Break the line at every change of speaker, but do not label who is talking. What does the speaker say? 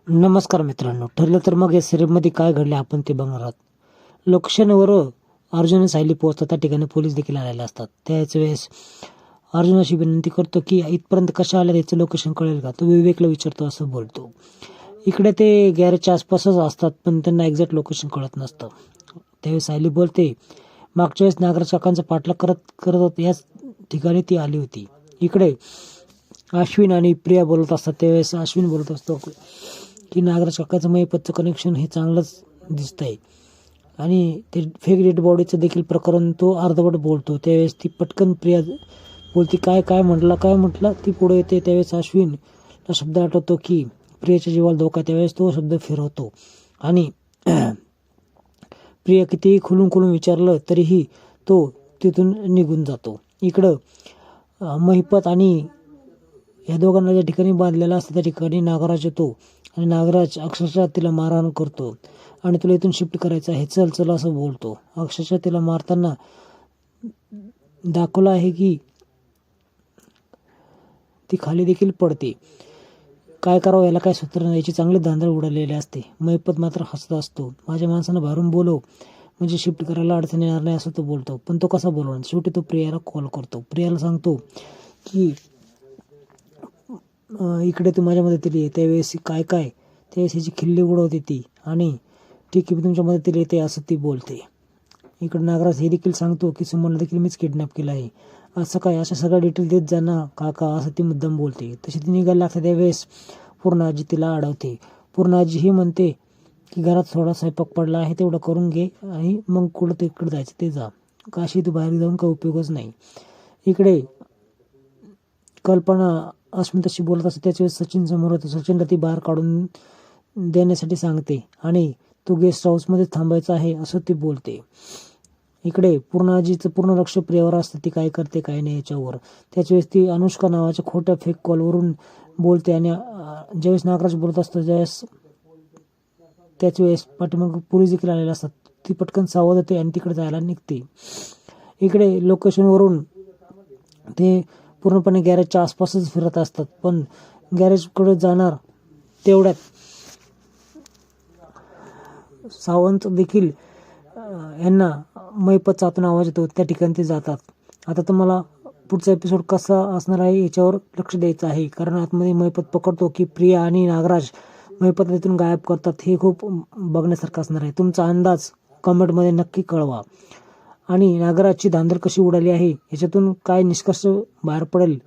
नमस्कार मित्रांनो, ठरलं तर मग या सिरीजमध्ये काय घडले आपण ते बघणार आहोत. लोकेशनवर अर्जुन आणि सायली पोहोचतात. त्या ठिकाणी पोलीस देखील आलेले असतात. त्याच वेळेस अर्जुन अशी विनंती करतो की इथपर्यंत कशा आल्या त्याचं लोकेशन कळेल का. तो विवेकला विचारतो असं बोलतो. इकडे ते गॅरेजच्या आसपासच असतात पण त्यांना एक्झॅक्ट लोकेशन कळत नसतं. त्यावेळेस सायली बोलते, मागच्या वेळेस नागराज काकांचा पाठलाग करत करत याच ठिकाणी ती आली होती. इकडे अश्विन आणि प्रिया बोलत असतात. त्यावेळेस अश्विन बोलत असतो की नागराज काकाचं महिपतचं कनेक्शन हे चांगलंच दिसतंय आणि ते फेक डेड बॉडीचं देखील प्रकरण तो अर्धवट बोलतो. त्यावेळेस ती पटकन प्रिया बोलते, काय काय म्हटलं. ती पुढे येते. त्यावेळेस अश्विनला शब्द आठवतो की प्रियाच्या जीवाला धोका. त्यावेळेस तो शब्द फिरवतो आणि प्रिया कितीही खुलून विचारलं तरीही तो तिथून निघून जातो. इकडं महिपत आणि या दोघांना ज्या ठिकाणी बांधलेला असतं त्या ठिकाणी नागराज येतो आणि नागराज अक्षरशः तिला मारहाण करतो आणि तुला इथून शिफ्ट करायचं आहे, चल चल असं बोलतो. अक्षरशः तिला मारताना दाखवलं आहे की ती खाली देखील पडते. काय करावं याला काय सूत्र नाही, याची चांगली धांदळ उडालेली असते. महिपत मात्र हसत असतो. माझ्या माणसानं बाहेरून बोलव म्हणजे शिफ्ट करायला अडचण येणार नाही असं तो बोलतो. पण तो कसा बोलवणार. शेवटी तो प्रियाला कॉल करतो. प्रियाला सांगतो की इकडे तू माझ्या मदतीला ये. त्यावेळेस त्यावेळेस ह्याची खिल्ली उडवते ती आणि ठीक आहे मी तुमच्या मदतीला येते असं ती बोलते. इकडे नागराज हे देखील सांगतो की सुमनला देखील मीच किडनॅप केलं आहे. असं काय अशा सगळ्या डिटेल देत जा ना काका असं ती मुद्दाम बोलते. तशी ती निघायला लागते. त्यावेळेस पूर्णाजी तिला अडवते. पूर्णाजी ही म्हणते की घरात थोडा स्वयंपाक पडला आहे तेवढं करून घे आणि मग कुठं तिकडं जायचं ते जा. काशी तू बाहेर जाऊन काही उपयोगच नाही. इकडे कल्पना अस्मिताशी बोलत असते. त्याच वेळेस सचिन समोर होतो. सचिनला ती बाहेर काढून देण्यासाठी सांगते आणि तू गेस्ट हाऊसमध्ये थांबायचं आहे असं ती बोलते. इकडे पूर्णाजीचं पूर्ण लक्ष प्रियावर असतं. ती काय करते काय नाही याच्यावर. त्याच वेळेस ती अनुष्का नावाच्या खोट्या फेक कॉलवरून बोलते आणि ज्यावेळेस नागराज बोलत असतो त्याच वेळेस पाठीमाग पोलीस देखील आलेले असतात. ती पटकन सावध होते आणि तिकडे जायला निघते. इकडे लोकेशनवरून ते पूर्णपणे गॅरेजच्या आसपासच फिरत असतात. पण गॅरेजकडे जाणार तेवढ्यात सावंत देखील यांना महिपतचा आतून आवाज येतो. त्या ठिकाणी ते जातात. आता तुम्हाला पुढचा एपिसोड कसा असणार आहे याच्यावर लक्ष द्यायचं आहे, कारण आतमध्ये महिपत पकडतो की प्रिया आणि नागराज महिपतला तिथून गायब करतात. हे खूप बघण्यासारखं असणार आहे. तुमचा अंदाज कमेंटमध्ये नक्की कळवा आणि नागराजची धांदल कशी उडाली आहे याच्यातून काय निष्कर्ष बाहेर पडेल